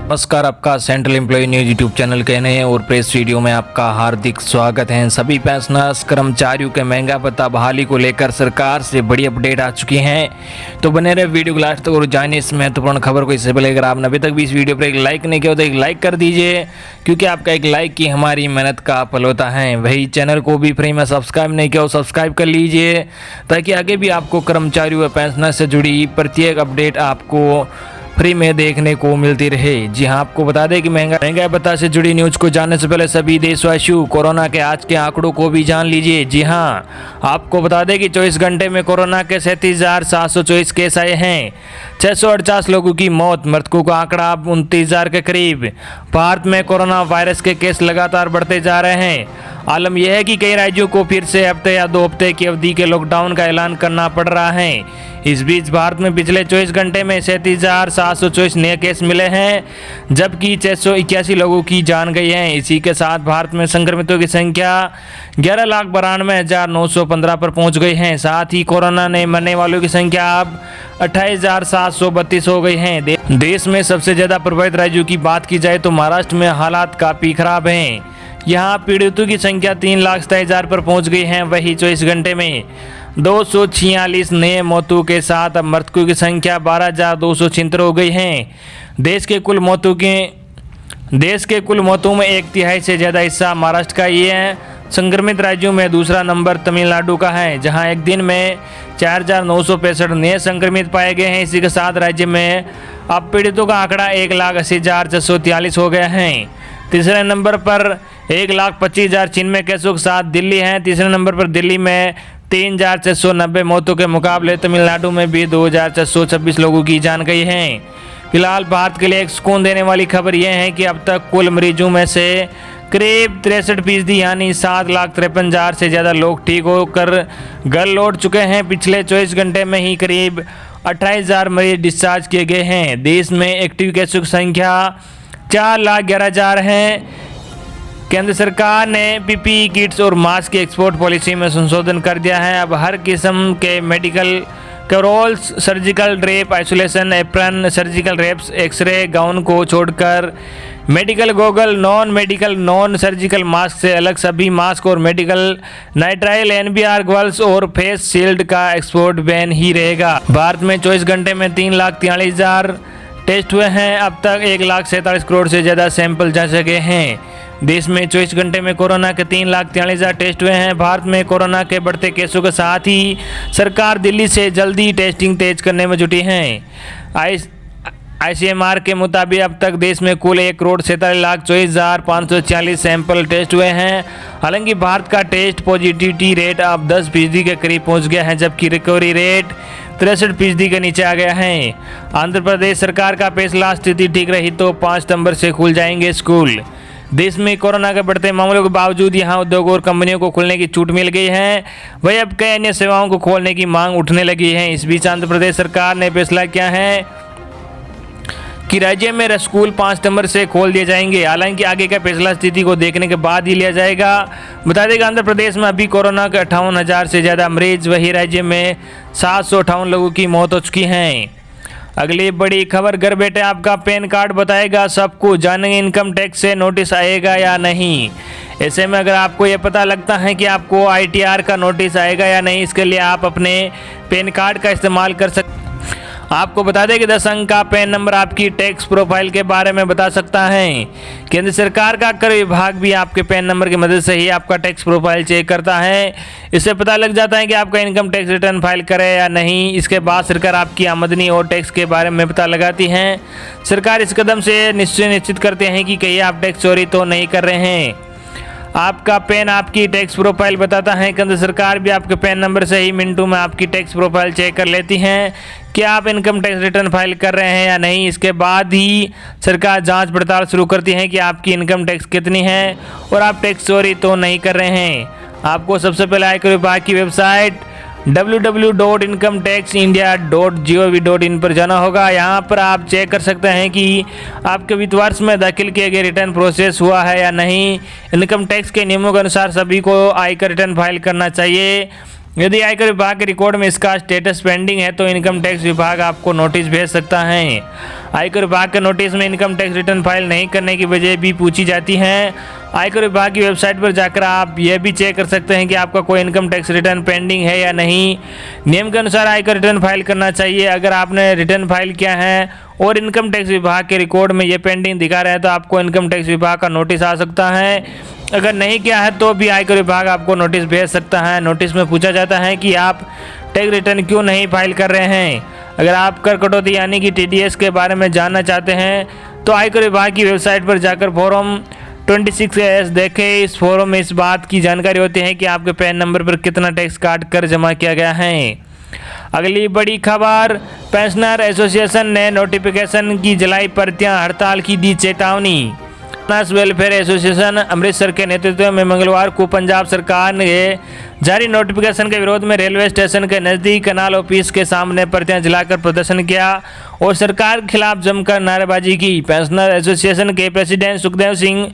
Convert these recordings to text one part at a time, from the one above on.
नमस्कार, आपका central employee news YouTube channel के नए और प्रेस वीडियो में आपका हार्दिक स्वागत है। सभी पेंशनर्स कर्मचारियों के महंगा भत्ता बहाली को लेकर सरकार से बड़ी अपडेट आ चुकी है, तो बने रहे वीडियो को लास्ट तक और जानिए इस महत्वपूर्ण खबर को। इससे पहले अगर आपने अभी तक भी इस वीडियो पर एक लाइक नहीं किया तो एक लाइक कर दीजिए, क्योंकि आपका एक लाइक की हमारी मेहनत का फल होता है। वही चैनल को भी फ्री में सब्सक्राइब नहीं किया हो सब्सक्राइब कर लीजिए, ताकि आगे भी आपको कर्मचारियों व पेंशनर से जुड़ी प्रत्येक अपडेट आपको फ्री में देखने को मिलती रहे। जी हां, आपको बता दें कि महंगाई भत्ता से जुड़ी न्यूज को जानने से पहले सभी देशवासियों कोरोना के आज के आंकड़ों को भी जान लीजिए। जी हां, आपको बता दें कि 24 घंटे में कोरोना के 37,724 केस आए हैं। 648 लोगों की मौत, मृतकों का आंकड़ा 29,000 के करीब। भारत में कोरोना वायरस के केस लगातार बढ़ते जा रहे हैं। आलम यह है कि कई राज्यों को फिर से हफ्ते या 2 हफ्ते की अवधि के लॉकडाउन का ऐलान करना पड़ रहा है। इस बीच भारत में पिछले 24 घंटे में 37,724 नए केस मिले हैं, जबकि 681 लोगों की जान गई है। इसी के साथ भारत में संक्रमितों की संख्या 11,92,915 पर पहुंच गई है। साथ ही कोरोना ने मरने वालों की संख्या अब 28,732 हो गई है। देश में सबसे ज्यादा प्रभावित राज्यों की बात की जाए तो महाराष्ट्र में हालात काफी खराब हैं। यहाँ पीड़ितों की संख्या 3,27,000 पर पहुंच गई है। वही 24 घंटे में 246 नए मौतों के साथ अब मृतकों की संख्या 12,276 हो गई है। देश के कुल मौतों में 1/3 से ज़्यादा हिस्सा महाराष्ट्र का ही है। संक्रमित राज्यों में दूसरा नंबर तमिलनाडु का है, जहां एक दिन में 4,965 नए संक्रमित पाए गए हैं। इसी के साथ राज्य में अब पीड़ितों का आंकड़ा 1,80,643 हो गया है। तीसरे नंबर पर 1,25,096 केसों के साथ दिल्ली है। तीसरे नंबर पर दिल्ली में 3,690 मौतों के मुकाबले तमिलनाडु में भी 2,626 लोगों की जान गई है। फिलहाल भारत के लिए एक सुकून देने वाली खबर यह है कि अब तक कुल मरीजों में से करीब 63% यानी 7,53,000 से ज़्यादा लोग ठीक होकर घर लौट चुके हैं। पिछले 24 घंटे में ही करीब 28,000 मरीज डिस्चार्ज किए गए हैं। देश में एक्टिव केसों की संख्या 4,11,000 है। केंद्र सरकार ने पीपीई किट्स और मास्क की एक्सपोर्ट पॉलिसी में संशोधन कर दिया है। अब हर किस्म के medical coveralls, surgical drape, isolation apron, surgical wraps, X-ray gown को छोड़कर medical goggle, non surgical mask से अलग सभी मास्क और मेडिकल नाइट्राइल, एनबीआर ग्लव्स और फेस शील्ड का एक्सपोर्ट बैन ही रहेगा। भारत में 24 घंटे में 3,43,000 टेस्ट हुए हैं। अब तक 1,47 करोड़ से ज़्यादा सैंपल जा सके हैं। देश में 24 घंटे में कोरोना के 3,43,000 टेस्ट हुए हैं। भारत में कोरोना के बढ़ते केसों के साथ ही सरकार दिल्ली से जल्दी टेस्टिंग तेज करने में जुटी है। ICMR के मुताबिक अब तक देश में कुल 1,47,24,546 सैंपल टेस्ट हुए हैं। हालांकि भारत का टेस्ट पॉजिटिविटी रेट अब 10% के करीब पहुंच गया है, जबकि रिकवरी रेट 63% के नीचे आ गया है। आंध्र प्रदेश सरकार का फैसला, स्थिति ठीक रही तो 5 सितंबर से खुल जाएंगे स्कूल। देश में कोरोना के बढ़ते मामलों के बावजूद यहां उद्योग और कंपनियों को खुलने की छूट मिल गई है। वहीं अब कई अन्य सेवाओं को खोलने की मांग उठने लगी है। इस बीच आंध्र प्रदेश सरकार ने फैसला किया है कि राज्य में स्कूल 5 सितंबर से खोल दिए जाएंगे। हालांकि आगे का फैसला स्थिति को देखने के बाद ही लिया जाएगा। बता दें कि आंध्र प्रदेश में अभी कोरोना के 58,000 से ज़्यादा मरीज, वही राज्य में 758 लोगों की मौत हो चुकी हैं। अगली बड़ी खबर, घर बैठे आपका पैन कार्ड बताएगा सबको, जानेंगे इनकम टैक्स से नोटिस आएगा या नहीं। ऐसे में अगर आपको ये पता लगता है कि आपको ITR का नोटिस आएगा या नहीं, इसके लिए आप अपने पैन कार्ड का इस्तेमाल कर सकते। आपको बता दें कि 10 अंक का पैन नंबर आपकी टैक्स प्रोफाइल के बारे में बता सकता है। केंद्र सरकार का कर विभाग भी आपके पैन नंबर की मदद से ही आपका टैक्स प्रोफाइल चेक करता है। इससे पता लग जाता है कि आपका इनकम टैक्स रिटर्न फाइल करे या नहीं। इसके बाद सरकार आपकी आमदनी और टैक्स के बारे में पता लगाती है। सरकार इस कदम से निश्चित करते हैं कि कहीं आप टैक्स चोरी तो नहीं कर रहे हैं। आपका पैन आपकी टैक्स प्रोफाइल बताता है। केंद्र सरकार भी आपके पैन नंबर से ही मिनटों में आपकी टैक्स प्रोफाइल चेक कर लेती है कि आप इनकम टैक्स रिटर्न फाइल कर रहे हैं या नहीं। इसके बाद ही सरकार जांच पड़ताल शुरू करती है कि आपकी इनकम टैक्स कितनी है और आप टैक्स चोरी तो नहीं कर रहे हैं। आपको सबसे पहले आयकर विभाग की वेबसाइट www.incometaxindia.gov.in पर जाना होगा। यहाँ पर आप चेक कर सकते हैं कि आपके वित्त वर्ष में दाखिल किए गए रिटर्न प्रोसेस हुआ है या नहीं। इनकम टैक्स के नियमों के अनुसार सभी को आयकर रिटर्न फाइल करना चाहिए। यदि आयकर विभाग के रिकॉर्ड में इसका स्टेटस पेंडिंग है तो इनकम टैक्स विभाग आपको नोटिस भेज सकता है। आयकर विभाग के नोटिस में इनकम टैक्स रिटर्न फाइल नहीं करने की वजह भी पूछी जाती है। आयकर विभाग की वेबसाइट पर जाकर आप यह भी चेक कर सकते हैं कि आपका कोई इनकम टैक्स रिटर्न पेंडिंग है या नहीं। नियम के अनुसार आयकर रिटर्न फाइल करना चाहिए। अगर आपने रिटर्न फाइल किया है और इनकम टैक्स विभाग के रिकॉर्ड में ये पेंडिंग दिखा रहा है तो आपको इनकम टैक्स विभाग का नोटिस आ सकता है। अगर नहीं किया है तो भी आयकर विभाग आपको नोटिस भेज सकता है। नोटिस में पूछा जाता है कि आप टैक्स रिटर्न क्यों नहीं फाइल कर रहे हैं। अगर आप कर कटौती यानी कि TDS के बारे में जानना चाहते हैं तो आयकर विभाग की वेबसाइट पर जाकर फॉर्म 26A देखें। इस फॉर्म में इस बात की जानकारी होती है कि आपके पैन नंबर पर कितना टैक्स काट कर जमा किया गया है। अगली बड़ी खबर, पेंशनर एसोसिएशन ने नोटिफिकेशन की जलाई प्रतियां, हड़ताल की दी चेतावनी। वेलफेयर एसोसिएशन अमृतसर के नेतृत्व में मंगलवार को पंजाब सरकार ने जारी नोटिफिकेशन के विरोध में रेलवे स्टेशन के नज़दीक कनाल ऑफिस के सामने प्रतियां जलाकर प्रदर्शन किया और सरकार के खिलाफ जमकर नारेबाजी की। पेंशनर एसोसिएशन के प्रेसिडेंट सुखदेव सिंह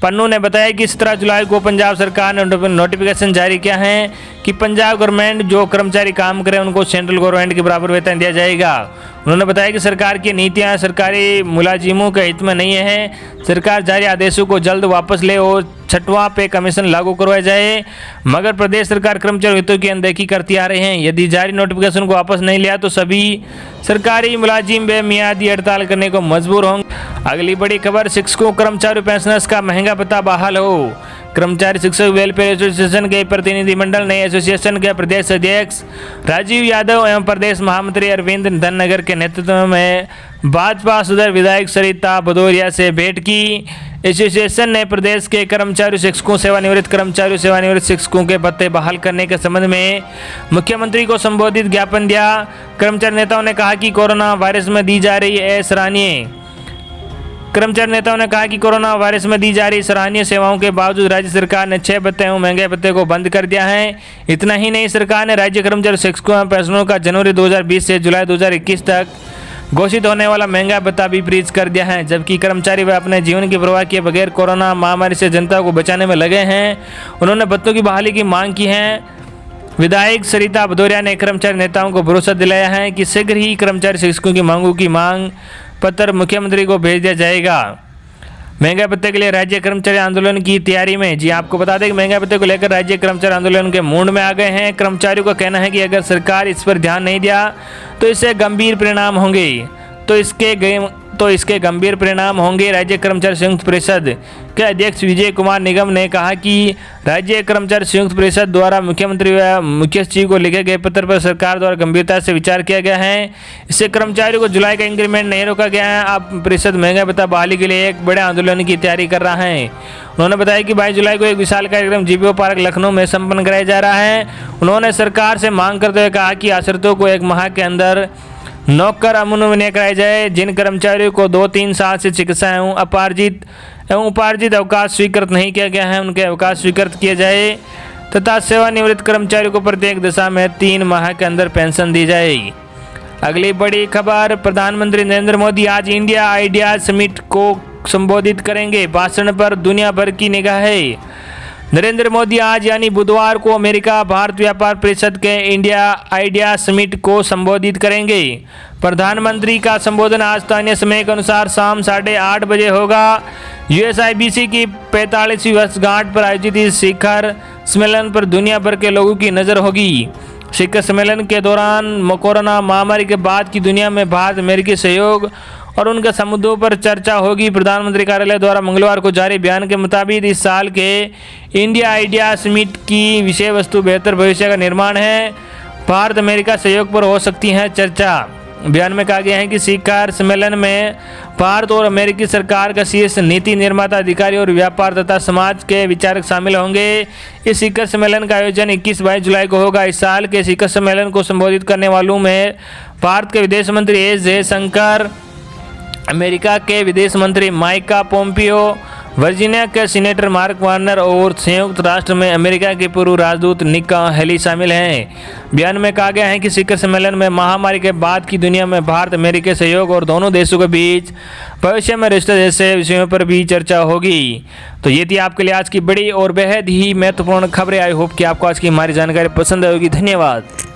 पन्नू ने बताया कि 17 जुलाई को पंजाब सरकार ने नोटिफिकेशन जारी किया है कि पंजाब गवर्नमेंट जो कर्मचारी काम करें उनको सेंट्रल गवर्नमेंट के बराबर वेतन दिया जाएगा। उन्होंने बताया कि सरकार की नीतियां सरकारी मुलाजिमों के हित में नहीं है। सरकार जारी आदेशों को जल्द वापस ले और 6वां पे कमीशन लागू करवाया जाए, मगर प्रदेश सरकार कर्मचारी हितों की अनदेखी करती आ रही है। यदि जारी नोटिफिकेशन को वापस नहीं लिया तो सभी सरकारी मुलाजिम बेमियादी हड़ताल करने को मजबूर होंगे। अगली बड़ी खबर, शिक्षकों कर्मचारी पेंशनर्स का महंगा भत्ता बहाल हो। कर्मचारी शिक्षक वेलफेयर एसोसिएशन के प्रतिनिधिमंडल ने एसोसिएशन के प्रदेश अध्यक्ष राजीव यादव एवं प्रदेश महामंत्री अरविंद धननगर के नेतृत्व में भाजपा सदर विधायक सरिता भदौरिया से भेंट की। एसोसिएशन ने प्रदेश के कर्मचारी शिक्षकों, सेवानिवृत्त कर्मचारी, सेवानिवृत्त शिक्षकों के भत्ते बहाल करने के संबंध में मुख्यमंत्री को संबोधित ज्ञापन दिया। कर्मचारी नेताओं ने कहा कि कोरोना वायरस में दी जा रही सराहनीय सेवाओं के बावजूद राज्य सरकार ने 6 भत्ते एवं महंगे भत्ते को बंद कर दिया है। इतना ही नहीं, सरकार ने राज्य कर्मचारी शिक्षकों एवं पेंशनरों का जनवरी 2020 से जुलाई 2021 तक घोषित होने वाला महंगा भत्ता भी फ्रीज कर दिया है, जबकि कर्मचारी वे अपने जीवन की परवाह किए बगैर कोरोना महामारी से जनता को बचाने में लगे हैं। उन्होंने भत्तों की बहाली की मांग की है। विधायक सरिता भदौरिया ने कर्मचारी नेताओं को भरोसा दिलाया है कि शीघ्र ही कर्मचारी शिक्षकों की मांगों की मांग पत्र मुख्यमंत्री को भेज दिया जाएगा। महंगा भत्ते के लिए राज्य कर्मचारी आंदोलन की तैयारी में। जी आपको बता दें कि महंगा भत्ते को लेकर राज्य कर्मचारी आंदोलन के मूड में आ गए हैं। कर्मचारियों का कहना है कि अगर सरकार इस पर ध्यान नहीं दिया तो इससे गंभीर परिणाम होंगे गंभीर परिणाम होंगे। राज्य कर्मचारी संयुक्त परिषद के अध्यक्ष विजय कुमार निगम ने कहा कि राज्य कर्मचारी संयुक्त परिषद द्वारा मुख्यमंत्री व मुख्य सचिव को लिखे गए पत्र पर सरकार द्वारा गंभीरता से विचार किया गया है। इससे कर्मचारियों को जुलाई का इंक्रीमेंट नहीं रोका गया है। अब परिषद महंगा भत्ता बहाली के लिए एक बड़े आंदोलन की तैयारी कर रहा है। उन्होंने बताया कि 22 जुलाई को एक विशाल कार्यक्रम GPO पार्क लखनऊ में संपन्न कराया जा रहा है। उन्होंने सरकार से मांग करते हुए कहा कि आश्रितों को 1 माह के अंदर नौकर अमूल्य कराया जाए। जिन कर्मचारियों को 2-3 साल से चिकित्सा एवं उपार्जित अवकाश स्वीकृत नहीं किया गया है उनके अवकाश स्वीकृत किए जाए तथा सेवानिवृत्त कर्मचारियों को प्रत्येक दशा में 3 माह के अंदर पेंशन दी जाएगी। अगली बड़ी खबर, प्रधानमंत्री नरेंद्र मोदी आज इंडिया आइडिया समिट को संबोधित करेंगे। भाषण पर दुनिया भर की निगाह है। नरेंद्र मोदी आज यानी बुधवार को अमेरिका भारत व्यापार परिषद के इंडिया आइडिया समिट को संबोधित करेंगे। प्रधानमंत्री का संबोधन आज स्थानीय समय के अनुसार शाम 8:30 बजे होगा। USIBC की 45वीं वर्षगांठ पर आयोजित इस शिखर सम्मेलन पर दुनिया भर के लोगों की नज़र होगी। शिखर सम्मेलन के दौरान कोरोना महामारी के बाद की दुनिया में भारत अमेरिकी सहयोग और उनके मुद्दों पर चर्चा होगी। प्रधानमंत्री कार्यालय द्वारा मंगलवार को जारी बयान के मुताबिक इस साल के इंडिया आइडिया समिट की विषय वस्तु बेहतर भविष्य का निर्माण है। भारत अमेरिका सहयोग पर हो सकती है चर्चा। बयान में कहा गया है कि शिखर सम्मेलन में भारत और अमेरिकी सरकार का शीर्ष नीति निर्माता अधिकारी और व्यापार तथा समाज के विचारक शामिल होंगे। इस शिखर सम्मेलन का आयोजन 21-22 जुलाई को होगा। इस साल के शिखर सम्मेलन को संबोधित करने वालों में भारत के विदेश मंत्री एस जयशंकर, अमेरिका के विदेश मंत्री माइका पोम्पियो, वर्जीनिया के सीनेटर मार्क वार्नर और संयुक्त राष्ट्र में अमेरिका के पूर्व राजदूत निक्का हेली शामिल हैं। बयान में कहा गया है कि शिखर सम्मेलन में महामारी के बाद की दुनिया में भारत अमेरिकी सहयोग और दोनों देशों के बीच भविष्य में रिश्ते जैसे विषयों पर भी चर्चा होगी। तो ये थी आपके लिए आज की बड़ी और बेहद ही महत्वपूर्ण खबरें। आई होप कि आपको आज की हमारी जानकारी पसंद आएगी। धन्यवाद।